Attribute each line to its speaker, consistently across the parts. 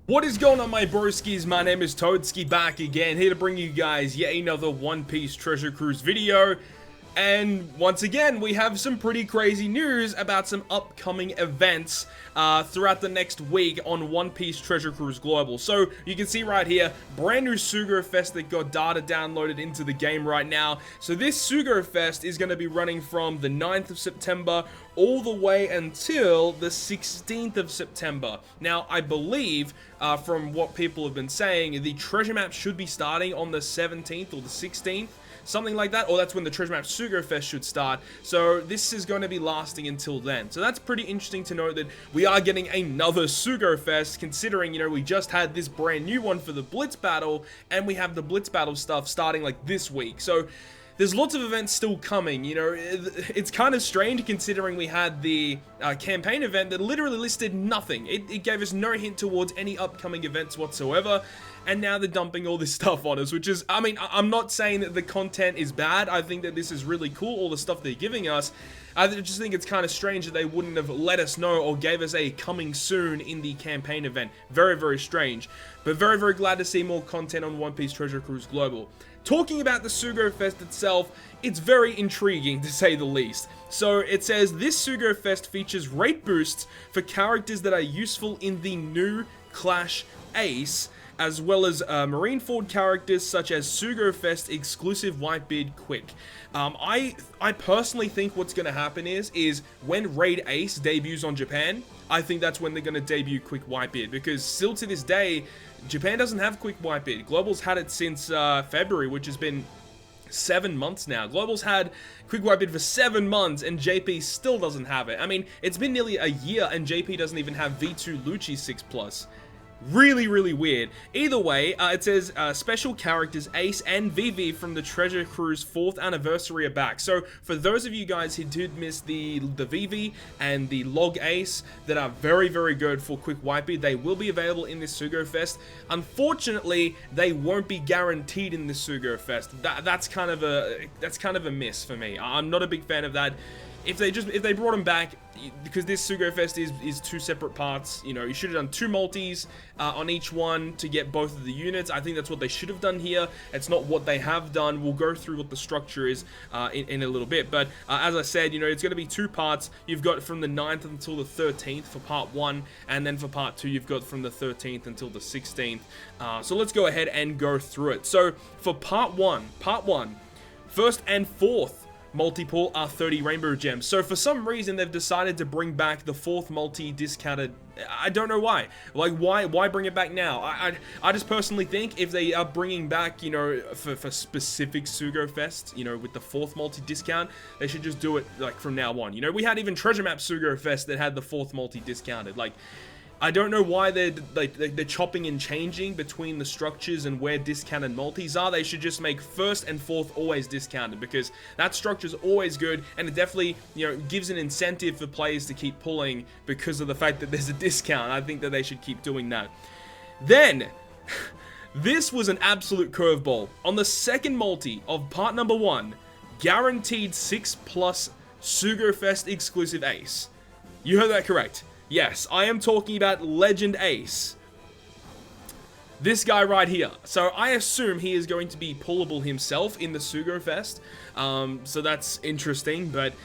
Speaker 1: What is going on, my broskiis? My name is Toadskii, back again, here to bring you guys yet another One Piece Treasure Cruise video. And once again, we have some pretty crazy news about some upcoming events throughout the next week on One Piece Treasure Cruise Global. So you can see right here, brand new Sugo Fest that got data downloaded into the game right now. So this Sugo Fest is going to be running from the 9th of September all the way until the 16th of September. Now, I believe, from what people have been saying, the treasure map should be starting on the 17th or the 16th. Something like that, or that's when the Treasure Map Sugo Fest should start. So this is going to be lasting until then. So that's pretty interesting to note that we are getting another Sugo Fest, considering, you know, we just had this brand new one for the Blitz Battle, and we have the Blitz Battle stuff starting like this week. So there's lots of events still coming, you know. It's kind of strange considering we had the campaign event that literally listed nothing. It gave us no hint towards any upcoming events whatsoever. And now they're dumping all this stuff on us, which is, I mean, I'm not saying that the content is bad. I think that this is really cool, all the stuff they're giving us. I just think it's kind of strange that they wouldn't have let us know or gave us a coming soon in the campaign event. Very, very strange. But very, very glad to see more content on One Piece Treasure Cruise Global. Talking about the Sugo Fest itself, it's very intriguing to say the least. So it says, this Sugo Fest features rate boosts for characters that are useful in the new Clash Ace, as well as Marineford characters such as Sugo Fest exclusive Whitebeard Quick. I personally think what's going to happen is when Raid Ace debuts on Japan, I think that's when they're going to debut Quick Whitebeard, because still to this day, Japan doesn't have Quick Whitebeard. Global's had it since February, which has been 7 months now. Global's had Quick Whitebeard for 7 months, and JP still doesn't have it. I mean, it's been nearly a year, and JP doesn't even have V2 Lucci 6+. Really, really weird. Either way, it says special characters Ace and VIVI from the Treasure Cruise 4th anniversary are back. So for those of you guys who did miss the VIVI and the Log Ace that are very, very good for Quick Whitebeard, they will be available in this Sugo Fest. Unfortunately, they won't be guaranteed in this Sugo Fest. That's kind of a miss for me. I'm not a big fan of that. If they brought them back, because this Sugo Fest is 2 separate parts, you know, you should have done 2 multis on each one to get both of the units. I think that's what they should have done here. It's not what they have done. We'll go through what the structure is in a little bit. But as I said, you know, it's going to be 2 parts. You've got from the 9th until the 13th for part 1, and then for part 2, you've got from the 13th until the 16th. So let's go ahead and go through it. So for part 1, first and fourth multi-pull are 30 rainbow gems. So for some reason they've decided to bring back the 4th multi discounted. I don't know why. Like, why bring it back now? I just personally think if they are bringing back, you know, for specific Sugo Fest, you know, with the 4th multi discount, they should just do it like from now on. You know, we had even Treasure Map Sugo Fest that had the 4th multi discounted. Like, I don't know why they're chopping and changing between the structures and where discounted multis are. They should just make 1st and 4th always discounted, because that structure's always good, and it definitely, you know, gives an incentive for players to keep pulling because of the fact that there's a discount. I think that they should keep doing that. Then, this was an absolute curveball. On the 2nd multi of part number 1, guaranteed 6+ Sugo Fest exclusive Ace. You heard that correct. Yes, I am talking about Legend Ace. This guy right here. So I assume he is going to be pullable himself in the Sugo Fest. So that's interesting, but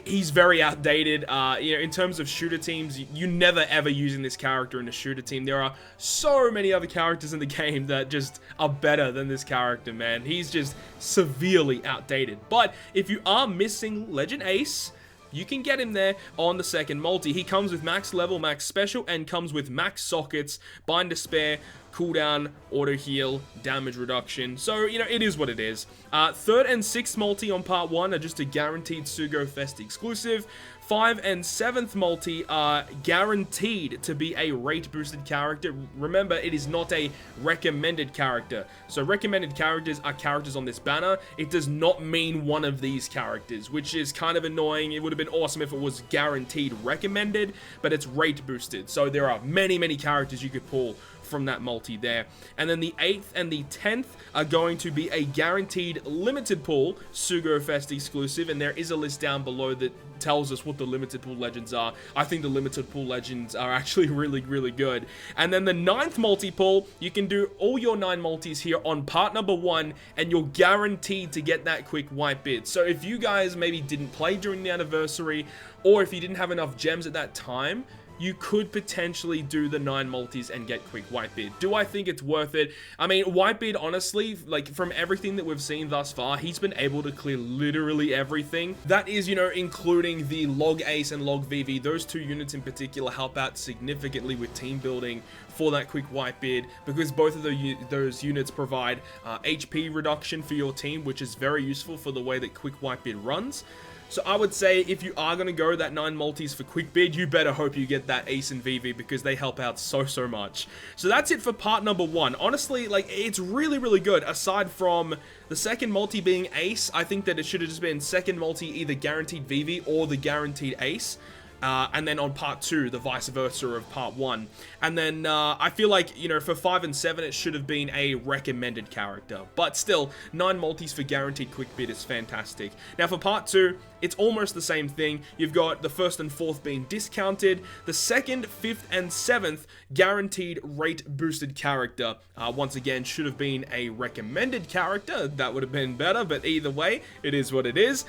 Speaker 1: he's very outdated. You know, in terms of shooter teams, you never ever using this character in a shooter team. There are so many other characters in the game that just are better than this character, man. He's just severely outdated. But if you are missing Legend Ace, you can get him there on the 2nd multi. He comes with max level, max special, and comes with max sockets, bind to spare, cooldown, auto heal, damage reduction. So, you know, it is what it is. 3rd and 6th multi on part 1 are just a guaranteed Sugo Fest exclusive. 5 and 7th multi are guaranteed to be a rate boosted character. Remember, it is not a recommended character. So recommended characters are characters on this banner. It does not mean one of these characters, which is kind of annoying. It would have been awesome if it was guaranteed recommended, but it's rate boosted. So there are many, many characters you could pull from that multi there. And then the 8th and the 10th are going to be a guaranteed limited pull Sugo Fest exclusive, and there is a list down below that tells us what the limited pool legends are. I think the limited pool legends are actually really, really good. And then the 9th multi-pull, you can do all your 9 multis here on part number 1, and you're guaranteed to get that quick white bid. So if you guys maybe didn't play during the anniversary, or if you didn't have enough gems at that time, you could potentially do the 9 multis and get quick white bid. Do I think it's worth it? I mean, white bid, honestly, like from everything that we've seen thus far, he's been able to clear literally everything. That is, you know, including the log ace and log VV. Those 2 units in particular help out significantly with team building for that quick white bid, because both of those units provide HP reduction for your team, which is very useful for the way that quick white bid runs. So I would say if you are going to go that 9 multis for quick bid, you better hope you get that ace and VV, because they help out so much. So that's it for part number 1. Honestly, like, it's really, really good. Aside from the second multi being ace, I think that it should have just been second multi either guaranteed VV or the guaranteed ace. And then on part 2, the vice versa of part 1. And then I feel like, you know, for 5 and 7, it should have been a recommended character. But still, 9 multis for guaranteed quick bid is fantastic. Now for part 2, it's almost the same thing. You've got the 1st and 4th being discounted. The 2nd, 5th, and 7th guaranteed rate boosted character. Once again, should have been a recommended character. That would have been better, but either way, it is what it is.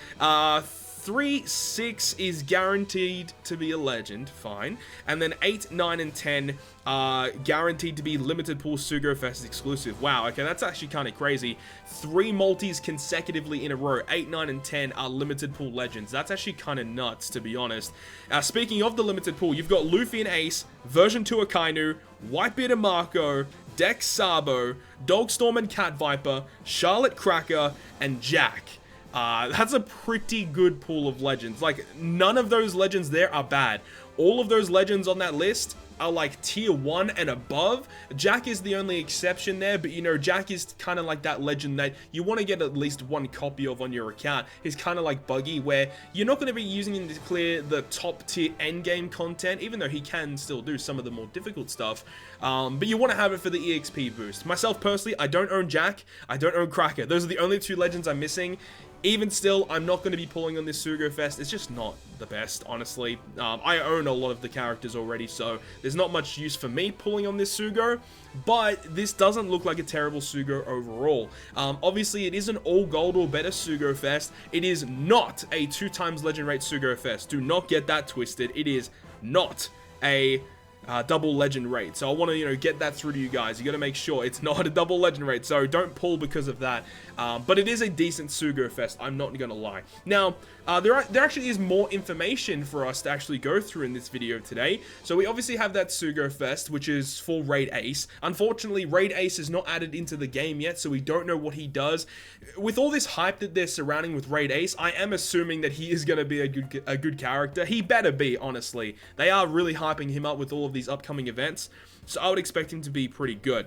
Speaker 1: 3, 6 is guaranteed to be a legend, fine. And then 8, 9, and 10 are guaranteed to be limited pool Sugo Fest exclusive. Wow, okay, that's actually kind of crazy. 3 multis consecutively in a row, 8, 9, and 10 are limited pool legends. That's actually kind of nuts, to be honest. Speaking of the limited pool, you've got Luffy and Ace, version 2 Akainu, Whitebeard and Marco, Dex Sabo, Dogstorm and Cat Viper, Charlotte Cracker, and Jack. That's a pretty good pool of legends. Like, none of those legends there are bad. All of those legends on that list are like tier 1 and above. Jack is the only exception there, but you know, Jack is kind of like that legend that you want to get at least 1 copy of on your account. He's kind of like Buggy, where you're not going to be using him to clear the top tier endgame content, even though he can still do some of the more difficult stuff. But you want to have it for the EXP boost. Myself personally, I don't own Jack, I don't own Cracker. Those are the only 2 legends I'm missing. Even still, I'm not going to be pulling on this Sugo Fest. It's just not the best, honestly. I own a lot of the characters already, so there's not much use for me pulling on this Sugo. But this doesn't look like a terrible Sugo overall. Obviously, it is an all gold or better Sugo Fest. It is not a 2x legend rate Sugo Fest. Do not get that twisted. It is not a double legend rate. So I want to, you know, get that through to you guys. You got to make sure it's not a double legend rate, so don't pull because of that. But it is a decent Sugo Fest, I'm not gonna lie. Now, there actually is more information for us to actually go through in this video today. So we obviously have that Sugo Fest, which is for Raid Ace. Unfortunately, Raid Ace is not added into the game yet, so we don't know what he does. With all this hype that they're surrounding with Raid Ace, I am assuming that he is gonna be a good character. He better be, honestly. They are really hyping him up with all of these upcoming events, so I would expect him to be pretty good.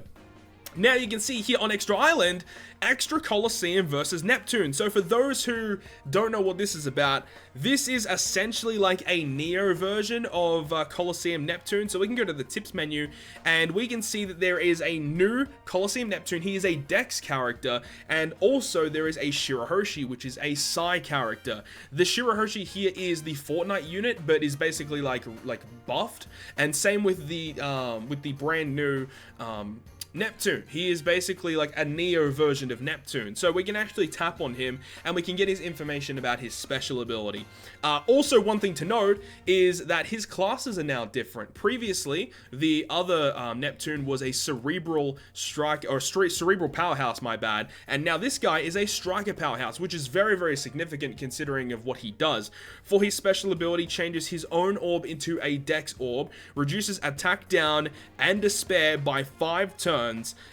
Speaker 1: Now you can see here on Extra Island, Extra Coliseum versus Neptune. So for those who don't know what this is about, this is essentially like a Neo version of Coliseum Neptune. So we can go to the tips menu and we can see that there is a new Coliseum Neptune. He is a Dex character, and also there is a Shura Hirschi, which is a Psy character. The Shura Hirschi here is the Fortnite unit, but is basically like buffed. And same with the brand new Neptune. He is basically like a Neo version of Neptune. So we can actually tap on him and we can get his information about his special ability. Also, one thing to note is that his classes are now different. Previously, the other Neptune was a cerebral strike, or cerebral powerhouse, my bad. And now this guy is a striker powerhouse, which is very, very significant considering of what he does. For his special ability, changes his own orb into a Dex orb, reduces attack down and despair by 5 turns,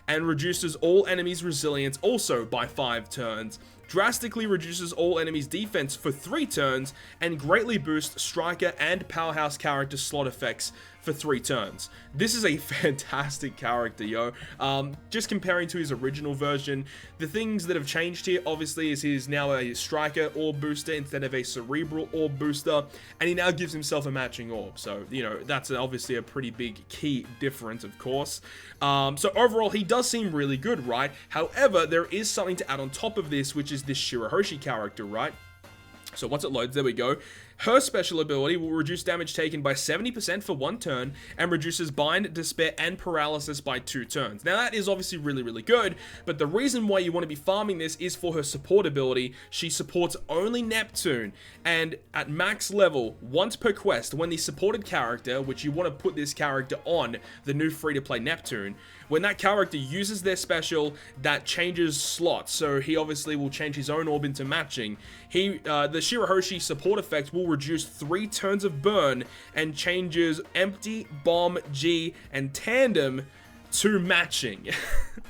Speaker 1: and reduces all enemies' resilience also by 5 turns, drastically reduces all enemies' defense for 3 turns, and greatly boosts striker and powerhouse character slot effects for 3 turns. This is a fantastic character, yo. Just comparing to his original version, the things that have changed here, obviously, is he's now a striker orb booster instead of a cerebral orb booster, and he now gives himself a matching orb. So, you know, that's obviously a pretty big key difference, of course. So overall, he does seem really good, right? However, there is something to add on top of this, which is this Shura Hirschi character, right? So once it loads, there we go. Her special ability will reduce damage taken by 70% for 1 turn and reduces bind, despair, and paralysis by 2 turns. Now that is obviously really, really good, but the reason why you want to be farming this is for her support ability. She supports only Neptune, and at max level, once per quest, when the supported character, which you want to put this character on, the new free-to-play Neptune, when that character uses their special, that changes slots, so he obviously will change his own orb into matching. The Shura Hirschi support effect will reduce 3 turns of burn and changes empty, bomb, G, and tandem to matching.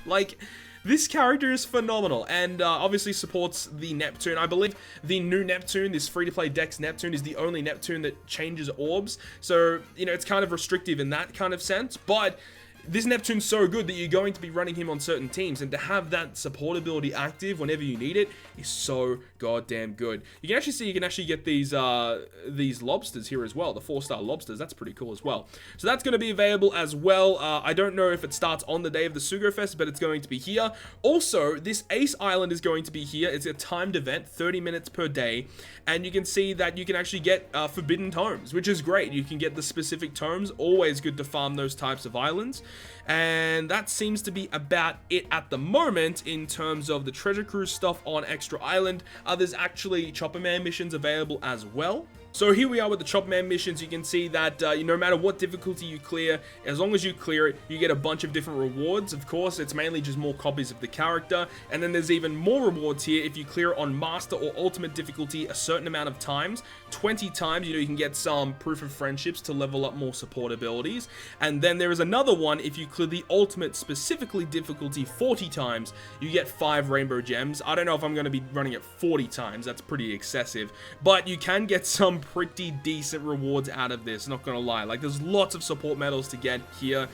Speaker 1: Like, this character is phenomenal, and obviously supports the Neptune. I believe the new Neptune, this free-to-play Dex Neptune, is the only Neptune that changes orbs, so, you know, it's kind of restrictive in that kind of sense, but this Neptune's so good that you're going to be running him on certain teams, and to have that support ability active whenever you need it is so goddamn good. You can actually see you can actually get these lobsters here as well, the 4-star lobsters. That's pretty cool as well. So that's going to be available as well. I don't know if it starts on the day of the Sugo Fest, but it's going to be here. Also, this Ace Island is going to be here. It's a timed event, 30 minutes per day, and you can see that you can actually get forbidden tomes, which is great. You can get the specific tomes. Always good to farm those types of islands. And that seems to be about it at the moment in terms of the treasure cruise stuff on Extra Island. There's actually Chopper Man missions available as well. So here we are with the Chopper Man missions. You can see that no matter what difficulty you clear, as long as you clear it, you get a bunch of different rewards. Of course, it's mainly just more copies of the character, and then there's even more rewards here if you clear on Master or Ultimate difficulty a certain amount of times. 20 times, you know, you can get some Proof of Friendships to level up more support abilities. And then there is another one, if you clear the Ultimate specifically difficulty 40 times, you get 5 Rainbow Gems. I don't know if I'm going to be running it 40 times, that's pretty excessive, but you can get some pretty decent rewards out of this, not gonna lie. Like, there's lots of support medals to get here,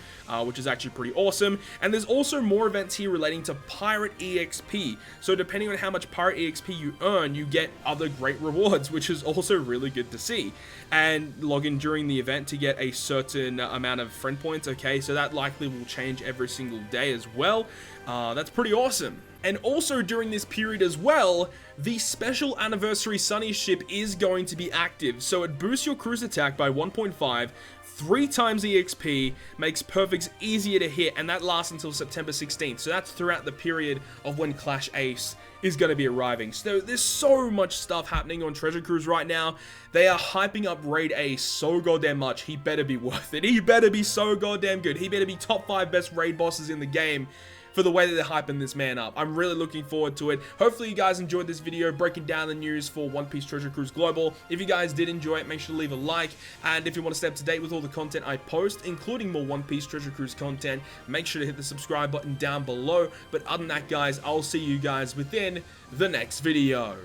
Speaker 1: which is actually pretty awesome. And there's also more events here relating to Pirate EXP. So depending on how much Pirate EXP you earn, you get other great rewards, which is also really good to see. And log in during the event to get a certain amount of friend points. Okay, so that likely will change every single day as well. That's pretty awesome. And also during this period as well, the special anniversary Sunny ship is going to be active. So it boosts your cruise attack by 1.5, 3 times EXP, makes perfects easier to hit, and that lasts until September 16th. So that's throughout the period of when Clash Ace is going to be arriving. So there's so much stuff happening on Treasure Cruise right now. They are hyping up Raid Ace so goddamn much. He better be worth it. He better be so goddamn good. He better be top 5 best raid bosses in the game for the way that they're hyping this man up. I'm really looking forward to it. Hopefully you guys enjoyed this video breaking down the news for One Piece Treasure Cruise Global. If you guys did enjoy it, make sure to leave a like, and if you want to stay up to date with all the content I post, including more One Piece Treasure Cruise content, make sure to hit the subscribe button down below. But other than that, guys, I'll see you guys within the next video.